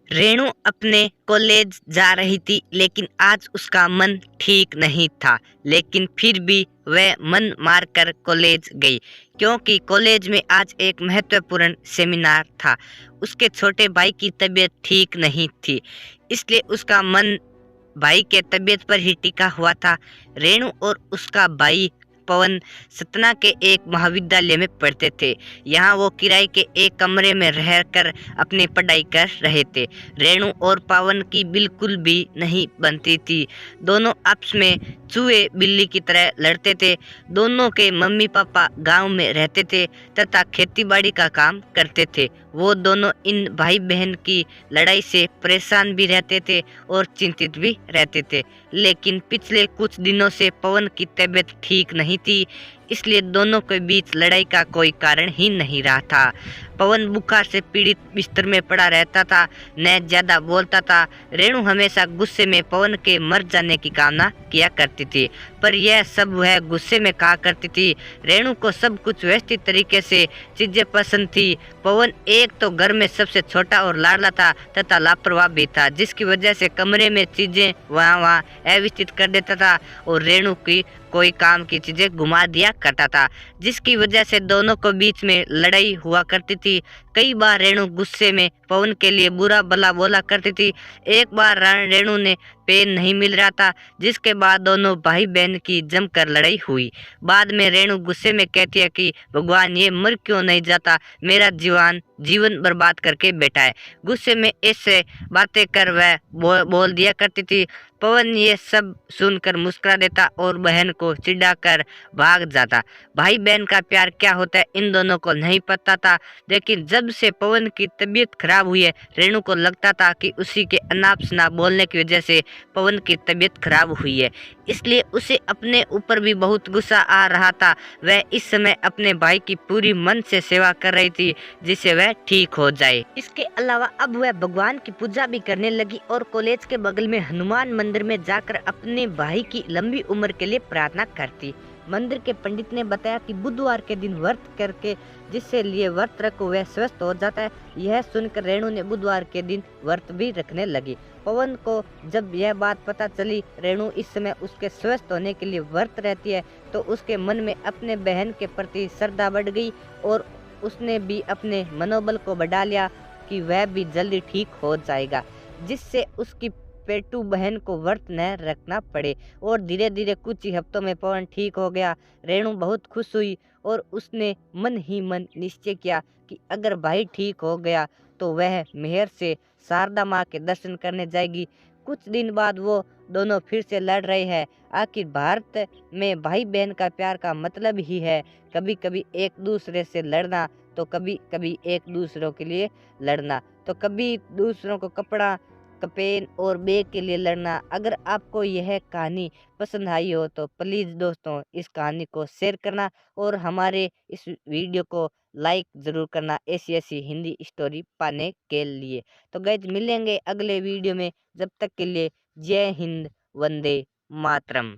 रेणु अपने कॉलेज जा रही थी, लेकिन आज उसका मन ठीक नहीं था। लेकिन फिर भी वह मन मारकर कॉलेज गई, क्योंकि कॉलेज में आज एक महत्वपूर्ण सेमिनार था। उसके छोटे भाई की तबीयत ठीक नहीं थी, इसलिए उसका मन भाई के तबीयत पर ही टिका हुआ था। रेणु और उसका भाई पवन सतना के एक महाविद्यालय में पढ़ते थे। यहाँ वो किराए के एक कमरे में रहकर अपनी पढ़ाई कर रहे थे। रेणु और पवन की बिल्कुल भी नहीं बनती थी। दोनों आपस में चूहे बिल्ली की तरह लड़ते थे। दोनों के मम्मी पापा गांव में रहते थे तथा खेतीबाड़ी का काम करते थे। वो दोनों इन भाई बहन की लड़ाई से परेशान भी रहते थे और चिंतित भी रहते थे। लेकिन पिछले कुछ दिनों से पवन की तबीयत ठीक नहीं थी, इसलिए दोनों के बीच लड़ाई का कोई कारण ही नहीं रहा था। पवन बुखार से पीड़ित बिस्तर में पड़ा रहता था, न ज्यादा बोलता था। रेणु हमेशा गुस्से में पवन के मर जाने की कामना किया करती थी, पर यह सब वह गुस्से में कहा करती थी। रेणु को सब कुछ व्यवस्थित तरीके से चीजें पसंद थी। पवन एक तो घर में सबसे छोटा और लाडला था तथा लापरवाह भी था, जिसकी वजह से कमरे में चीजें वहाँ अव्यवस्थित कर देता था और रेणु की कोई काम की चीजें घुमा दिया करता था, जिसकी वजह से दोनों को बीच में लड़ाई हुआ करती थी। कई बार रेणु गुस्से में पवन के लिए बुरा भला बोला करती थी। एक बार रेणु ने पेन नहीं मिल रहा था, जिसके बाद दोनों भाई बहन की जमकर लड़ाई हुई। बाद में रेणु गुस्से में कहती है कि भगवान, ये मर क्यों नहीं जाता, मेरा जीवन बर्बाद करके बैठा है। गुस्से में ऐसे बातें कर वह बोल दिया करती थी। पवन ये सब सुनकर मुस्कुरा देता और बहन को चिढ़ाकर भाग जाता। भाई बहन का प्यार क्या होता है इन दोनों को नहीं पता था, लेकिन जब से पवन की तबीयत खराब हुई है, रेणु को लगता था कि उसी के अनाप शनाप बोलने की वजह से पवन की तबीयत खराब हुई है, इसलिए उसे अपने ऊपर भी बहुत गुस्सा आ रहा था। वह इस समय अपने भाई की पूरी मन से सेवा कर रही थी, जिससे वह ठीक हो जाए। इसके अलावा अब वह भगवान की पूजा भी करने लगी और कॉलेज के बगल में हनुमान मंदिर में जाकर अपने भाई की लंबी उम्र के लिए प्रार्थना करती। मंदिर के पंडित ने बताया कि बुधवार के दिन व्रत करके जिससे लिए व्रत रखो वह स्वस्थ हो जाता है। यह सुनकर रेणु ने बुधवार के दिन व्रत भी रखने लगी। पवन को जब यह बात पता चली, रेणु इस समय उसके स्वस्थ होने के लिए व्रत रहती है, तो उसके मन में अपने बहन के प्रति श्रद्धा बढ़ गई और उसने भी अपने मनोबल को बढ़ा लिया कि वह भी जल्दी ठीक हो जाएगा, जिससे उसकी पेटू बहन को व्रत न रखना पड़े। और धीरे धीरे कुछ ही हफ्तों में पवन ठीक हो गया। रेणु बहुत खुश हुई और उसने मन ही मन निश्चय किया कि अगर भाई ठीक हो गया तो वह मेहर से शारदा माँ के दर्शन करने जाएगी। कुछ दिन बाद वो दोनों फिर से लड़ रहे हैं। आखिर भारत में भाई बहन का प्यार का मतलब ही है कभी कभी एक दूसरे से लड़ना, तो कभी कभी एक दूसरों के लिए लड़ना, तो कभी दूसरों को कपड़ा पेन और बैग के लिए लड़ना। अगर आपको यह कहानी पसंद आई हो तो प्लीज़ दोस्तों इस कहानी को शेयर करना और हमारे इस वीडियो को लाइक ज़रूर करना ऐसी ऐसी हिंदी स्टोरी पाने के लिए। तो गाइज मिलेंगे अगले वीडियो में, जब तक के लिए जय हिंद, वंदे मातरम।